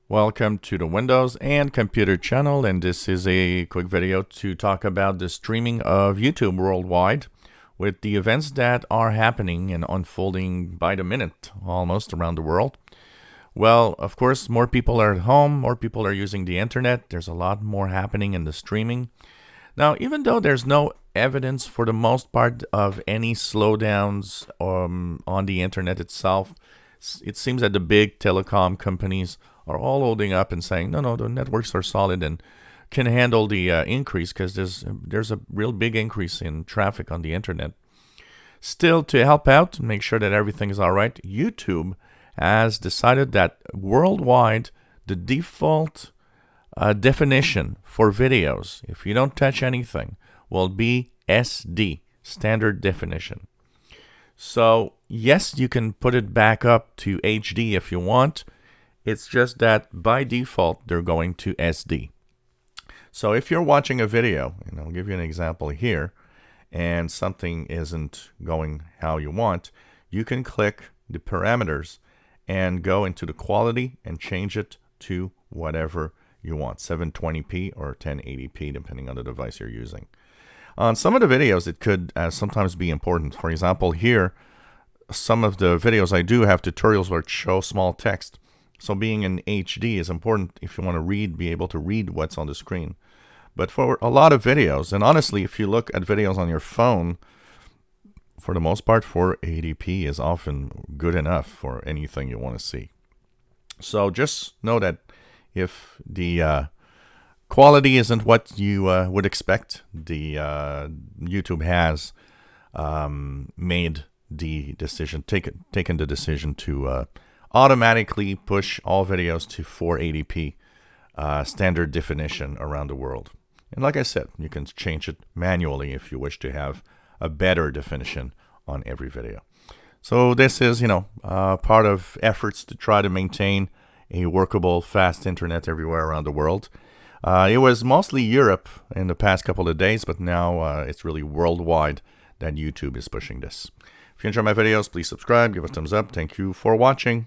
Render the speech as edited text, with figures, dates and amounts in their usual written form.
Welcome to the Windows and Computer channel, and this is a quick video to talk about the streaming of YouTube worldwide with the events that are happening and unfolding by the minute almost around the world. Well, of course, more people are at home, more people are using the internet. There's a lot more happening in the streaming. Now, even though there's no evidence for the most part of any slowdowns on the internet itself, it seems that the big telecom companies are all holding up and saying, no, the networks are solid and can handle the increase because there's a real big increase in traffic on the internet. Still, to help out and make sure that everything is all right, YouTube has decided that worldwide, the default definition for videos, if you don't touch anything, will be SD, standard definition. So, yes, you can put it back up to HD if you want. It's just that by default, they're going to SD. So if you're watching a video, and I'll give you an example here, and something isn't going how you want, you can click the parameters and go into the quality and change it to whatever you want, 720p or 1080p, depending on the device you're using. On some of the videos, it could sometimes be important. For example, here, some of the videos I do have tutorials where it shows small text. So being in HD is important if you want to be able to read what's on the screen. But for a lot of videos, and honestly, if you look at videos on your phone, for the most part, 480p is often good enough for anything you want to see. So just know that if the quality isn't what you would expect, the YouTube has made the decision, taken the decision to automatically push all videos to 480p standard definition around the world. And like I said, you can change it manually if you wish to have a better definition on every video. So this is, part of efforts to try to maintain a workable, fast internet everywhere around the world. It was mostly Europe in the past couple of days, but now it's really worldwide that YouTube is pushing this. If you enjoy my videos, please subscribe, give a thumbs up. Thank you for watching.